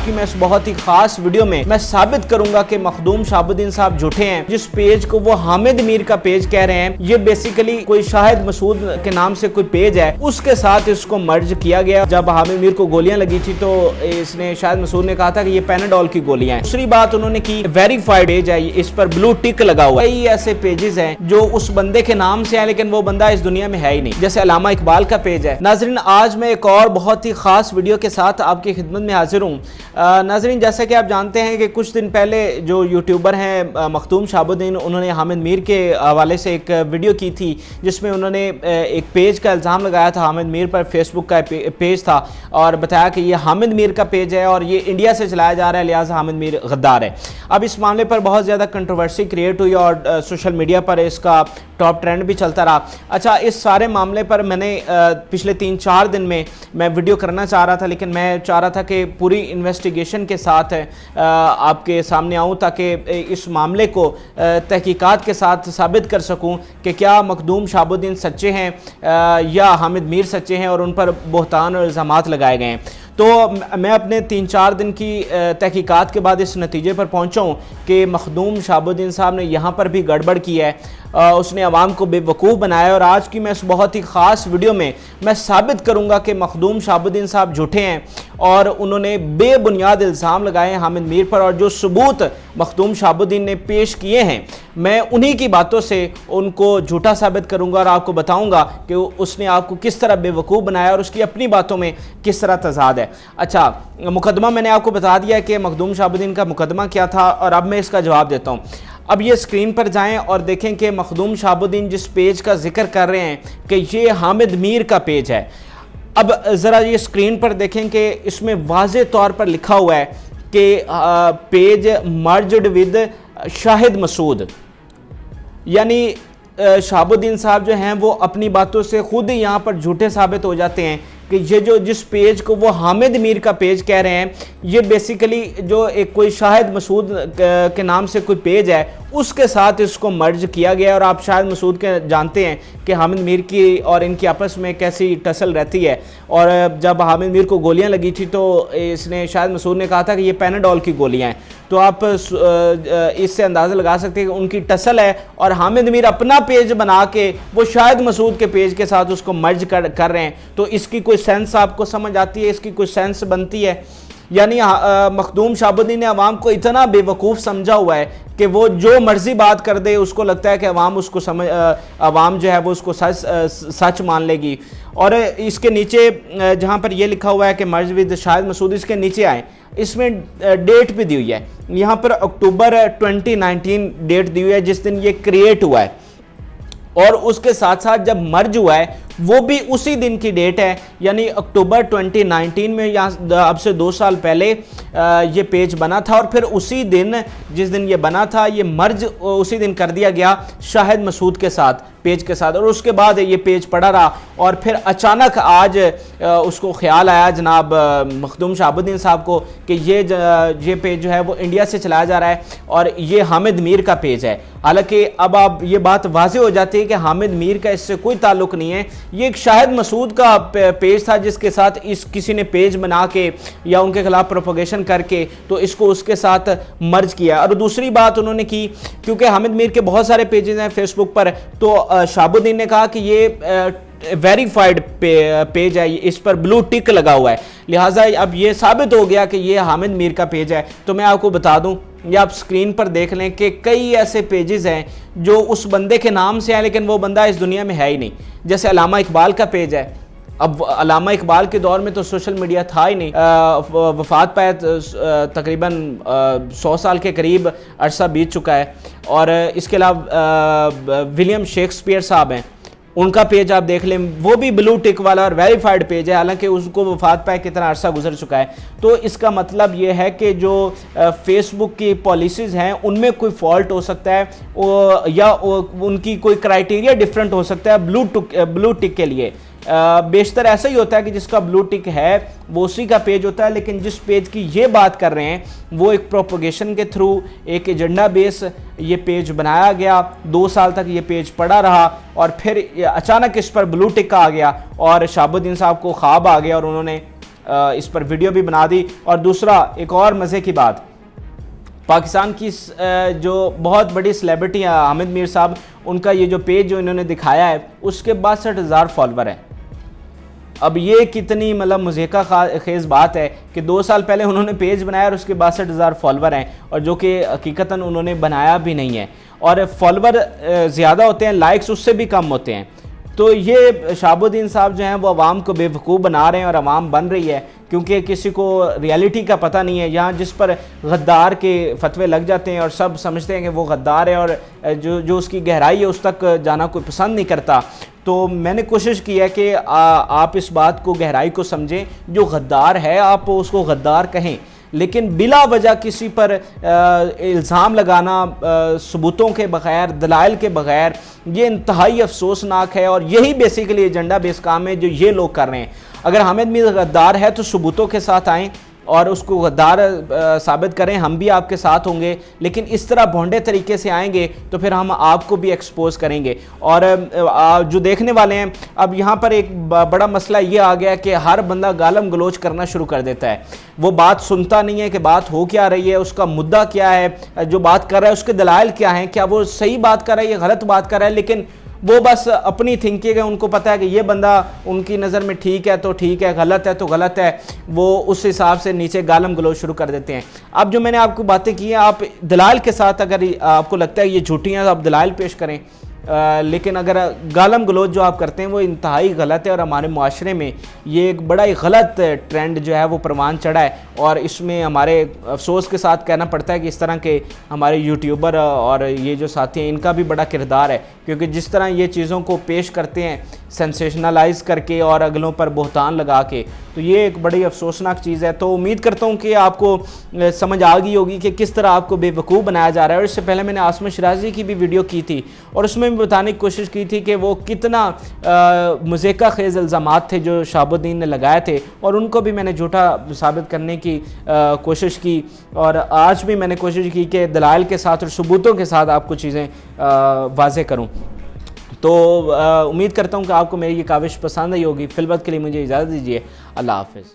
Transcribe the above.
آج کی میں اس بہت ہی خاص ویڈیو میں میں ثابت کروں گا کہ مخدوم شہاب الدین صاحب جھوٹے ہیں. جس پیج کو وہ حامد میر کا پیج کہہ رہے ہیں, یہ بیسیکلی کوئی شاہد مسعود کے نام سے کوئی پیج ہے, اس کے ساتھ اس کو مرج کیا گیا. جب حامد میر کو گولیاں لگی تھی تو اس نے شاہد مسعود نے کہا تھا کہ یہ پیناڈول کی گولیاں ہیں. دوسری بات انہوں نے کی, ویریفائڈ پیج ہے, اس پر بلو ٹک لگا ہوا ہے. کئی ایسے پیجز ہیں جو اس بندے کے نام سے ہیں لیکن وہ بندہ اس دنیا میں ہے ہی نہیں, جیسے علامہ اقبال کا پیج ہے. ناظرین, آج میں ایک اور بہت ہی خاص ویڈیو کے ساتھ آپ کی خدمت میں حاضر ہوں. ناظرین, جیسا کہ آپ جانتے ہیں کہ کچھ دن پہلے جو یوٹیوبر ہیں مخدوم شہاب الدین, انہوں نے حامد میر کے حوالے سے ایک ویڈیو کی تھی جس میں انہوں نے ایک پیج کا الزام لگایا تھا. حامد میر پر فیس بک کا پیج تھا اور بتایا کہ یہ حامد میر کا پیج ہے اور یہ انڈیا سے چلایا جا رہا ہے, لہٰذا حامد میر غدار ہے. اب اس معاملے پر بہت زیادہ کنٹروورسی کریٹ ہوئی اور سوشل میڈیا پر اس کا ٹاپ ٹرینڈ بھی چلتا رہا. اچھا, اس سارے معاملے پر میں نے پچھلے 3-4 دن میں ویڈیو کرنا چاہ رہا تھا, لیکن میں چاہ رہا تھا کہ پوری انویسٹیگیشن کے ساتھ آپ کے سامنے آؤں تاکہ اس معاملے کو تحقیقات کے ساتھ ثابت کر سکوں کہ کیا مخدوم شہاب الدین سچے ہیں یا حامد میر سچے ہیں اور ان پر بہتان اور الزامات لگائے گئے ہیں. تو میں اپنے 3-4 دن کی تحقیقات کے بعد اس نتیجے پر پہنچا ہوں کہ مخدوم شہاب الدین صاحب نے یہاں پر بھی گڑبڑ کی ہے, اس نے عوام کو بے وقوف بنایا ہے. اور آج کی میں اس بہت ہی خاص ویڈیو میں میں ثابت کروں گا کہ مخدوم شہاب الدین صاحب جھوٹے ہیں اور انہوں نے بے بنیاد الزام لگائے ہیں حامد میر پر, اور جو ثبوت مخدوم شہاب الدین نے پیش کیے ہیں میں انہی کی باتوں سے ان کو جھوٹا ثابت کروں گا اور آپ کو بتاؤں گا کہ اس نے آپ کو کس طرح بے وقوف بنایا اور اس کی اپنی باتوں میں کس طرح تضاد ہے. اچھا, مقدمہ میں نے آپ کو بتا دیا کہ مخدوم شہاب الدین کا مقدمہ کیا تھا اور اب میں اس کا جواب دیتا ہوں. اب یہ اسکرین پر جائیں اور دیکھیں کہ مخدوم شہاب الدین جس پیج کا ذکر کر رہے ہیں کہ یہ حامد میر کا پیج ہے. اب ذرا یہ اسکرین پر دیکھیں کہ اس میں واضح طور پر لکھا ہوا ہے کہ پیج مرجڈ ود شاہد مسعود, یعنی شہاب الدین صاحب جو ہیں وہ اپنی باتوں سے خود ہی یہاں پر جھوٹے ثابت ہو جاتے ہیں کہ یہ جو جس پیج کو وہ حامد میر کا پیج کہہ رہے ہیں یہ بیسیکلی جو ایک کوئی شاہد مسعود کے نام سے کوئی پیج ہے اس کے ساتھ اس کو مرج کیا گیا. اور آپ شاہد مسعود کے جانتے ہیں کہ حامد میر کی اور ان کی آپس میں کیسی ٹسل رہتی ہے, اور جب حامد میر کو گولیاں لگی تھی تو اس نے شاہد مسعود نے کہا تھا کہ یہ پیناڈول کی گولیاں ہیں. تو آپ اس سے اندازہ لگا سکتے ہیں کہ ان کی ٹسل ہے اور حامد میر اپنا پیج بنا کے وہ شاہد مسعود کے پیج کے ساتھ اس کو مرج کر رہے ہیں. تو اس کی کوئی سینس آپ کو سمجھ آتی ہے, اس کی کوئی سینس بنتی ہے؟ یعنی مخدوم شہاب الدین نے عوام کو اتنا بے وقوف سمجھا ہوا ہے کہ وہ جو مرضی بات کر دے اس کو لگتا ہے کہ عوام جو ہے وہ اس کو سچ مان لے گی. اور اس کے نیچے جہاں پر یہ لکھا ہوا ہے کہ مرج ود شاہد مسعود, اس کے نیچے آئیں, اس میں ڈیٹ بھی دی ہوئی ہے. یہاں پر اکتوبر 2019 ڈیٹ دی ہوئی ہے جس دن یہ کریٹ ہوا ہے, اور اس کے ساتھ ساتھ جب مرج ہوا ہے وہ بھی اسی دن کی ڈیٹ ہے, یعنی اکتوبر 2019 میں اب سے 2 سال پہلے یہ پیج بنا تھا, اور پھر اسی دن جس دن یہ بنا تھا یہ مرج اسی دن کر دیا گیا شاہد مسعود کے ساتھ پیج کے ساتھ, اور اس کے بعد یہ پیج پڑا رہا. اور پھر اچانک آج اس کو خیال آیا جناب مخدوم شہاب الدین صاحب کو کہ یہ پیج جو ہے وہ انڈیا سے چلایا جا رہا ہے اور یہ حامد میر کا پیج ہے. حالانکہ اب آپ یہ بات واضح ہو جاتی ہے کہ حامد میر کا اس سے کوئی تعلق نہیں ہے, یہ ایک شاہد مسعود کا پیج تھا جس کے ساتھ کسی نے پیج بنا کے یا ان کے خلاف پروپیگیشن کر کے تو اس کو اس کے ساتھ مرج کیا. اور دوسری بات انہوں نے کی, کیونکہ حامد میر کے بہت سارے پیجز ہیں فیس بک پر, تو شہاب الدین نے کہا کہ یہ ویریفائڈ پیج ہے, اس پر بلو ٹک لگا ہوا ہے, لہٰذا اب یہ ثابت ہو گیا کہ یہ حامد میر کا پیج ہے. تو میں آپ کو بتا دوں, یہ آپ سکرین پر دیکھ لیں کہ کئی ایسے پیجز ہیں جو اس بندے کے نام سے ہیں لیکن وہ بندہ اس دنیا میں ہے ہی نہیں, جیسے علامہ اقبال کا پیج ہے. اب علامہ اقبال کے دور میں تو سوشل میڈیا تھا ہی نہیں, وفات پائے تقریباً 100 سال کے قریب عرصہ بیت چکا ہے. اور اس کے علاوہ ولیم شیکسپیئر صاحب ہیں, ان کا پیج آپ دیکھ لیں, وہ بھی بلو ٹک والا اور ویریفائڈ پیج ہے, حالانکہ اس کو وفات پائے کتنا عرصہ گزر چکا ہے. تو اس کا مطلب یہ ہے کہ جو فیس بک کی پالیسیز ہیں ان میں کوئی فالٹ ہو سکتا ہے یا ان کی کوئی کرائیٹیریا ڈیفرنٹ ہو سکتا ہے بلو ٹک کے لیے. بیشتر ایسا ہی ہوتا ہے کہ جس کا بلو ٹک ہے وہ اسی کا پیج ہوتا ہے, لیکن جس پیج کی یہ بات کر رہے ہیں وہ ایک پروپیگیشن کے تھرو ایک ایجنڈا بیس یہ پیج بنایا گیا, 2 سال تک یہ پیج پڑا رہا, اور پھر اچانک اس پر بلو ٹک آ گیا اور شہاب الدین صاحب کو خواب آ گیا اور انہوں نے اس پر ویڈیو بھی بنا دی. اور دوسرا ایک اور مزے کی بات, پاکستان کی جو بہت بڑی سیلیبریٹی ہیں حامد میر صاحب, ان کا یہ جو پیج جو انہوں نے دکھایا ہے اس کے 62,000 فالور ہیں. اب یہ کتنی مطلب مضحکہ خیز بات ہے کہ 2 سال پہلے انہوں نے پیج بنایا اور اس کے 62,000 فالور ہیں, اور جو کہ حقیقتاً انہوں نے بنایا بھی نہیں ہے. اور فالور زیادہ ہوتے ہیں, لائکس اس سے بھی کم ہوتے ہیں. تو یہ شہاب الدین صاحب جو ہیں وہ عوام کو بے وقوف بنا رہے ہیں, اور عوام بن رہی ہے کیونکہ کسی کو ریالٹی کا پتہ نہیں ہے. یہاں جس پر غدار کے فتوے لگ جاتے ہیں اور سب سمجھتے ہیں کہ وہ غدار ہے, اور جو اس کی گہرائی ہے اس تک جانا کوئی پسند نہیں کرتا. تو میں نے کوشش کی ہے کہ آپ اس بات کو گہرائی کو سمجھیں. جو غدار ہے آپ اس کو غدار کہیں, لیکن بلا وجہ کسی پر الزام لگانا ثبوتوں کے بغیر, دلائل کے بغیر, یہ انتہائی افسوسناک ہے. اور یہی بیسیکلی ایجنڈا بیس کام ہے جو یہ لوگ کر رہے ہیں. اگر حامد میر غدار ہے تو ثبوتوں کے ساتھ آئیں اور اس کو غدار ثابت کریں, ہم بھی آپ کے ساتھ ہوں گے. لیکن اس طرح بھونڈے طریقے سے آئیں گے تو پھر ہم آپ کو بھی ایکسپوز کریں گے. اور جو دیکھنے والے ہیں, اب یہاں پر ایک بڑا مسئلہ یہ آ گیا کہ ہر بندہ گالم گلوچ کرنا شروع کر دیتا ہے. وہ بات سنتا نہیں ہے کہ بات ہو کیا رہی ہے, اس کا مدعا کیا ہے, جو بات کر رہا ہے اس کے دلائل کیا ہیں, کیا وہ صحیح بات کر رہا ہے یا غلط بات کر رہا ہے. لیکن وہ بس اپنی تھنکنگ ہے, ان کو پتہ ہے کہ یہ بندہ ان کی نظر میں ٹھیک ہے تو ٹھیک ہے, غلط ہے تو غلط ہے. وہ اس حساب سے نیچے گالم گلوچ شروع کر دیتے ہیں. اب جو میں نے آپ کو باتیں کی ہیں, آپ دلائل کے ساتھ, اگر آپ کو لگتا ہے یہ جھوٹی ہیں تو آپ دلائل پیش کریں. لیکن اگر گالم گلوچ جو آپ کرتے ہیں وہ انتہائی غلط ہے, اور ہمارے معاشرے میں یہ ایک بڑا ہی غلط ٹرینڈ جو ہے وہ پروان چڑھا ہے. اور اس میں ہمارے افسوس کے ساتھ کہنا پڑتا ہے کہ اس طرح کے ہمارے یوٹیوبر اور یہ جو ساتھی ہیں ان کا بھی بڑا کردار ہے, کیونکہ جس طرح یہ چیزوں کو پیش کرتے ہیں سینسیشنلائز کر کے اور اگلوں پر بہتان لگا کے, تو یہ ایک بڑی افسوسناک چیز ہے. تو امید کرتا ہوں کہ آپ کو سمجھ آ گئی ہوگی کہ کس طرح آپ کو بے وقوف بنایا جا رہا ہے. اور اس سے پہلے میں نے عاصمہ شیرازی کی بھی ویڈیو کی تھی, اور اس میں بھی بتانے کی کوشش کی تھی کہ وہ کتنا مضحکہ خیز الزامات تھے جو شہاب الدین نے لگائے تھے, اور ان کو بھی میں نے جھوٹا ثابت کرنے کی کوشش کی. اور آج بھی میں نے کوشش کی کہ دلائل کے ساتھ اور ثبوتوں کے ساتھ آپ کو چیزیں واضح کروں. تو امید کرتا ہوں کہ آپ کو میری یہ کاوش پسند آئی ہوگی. فی الوقت کے لیے مجھے اجازت دیجیے. اللہ حافظ.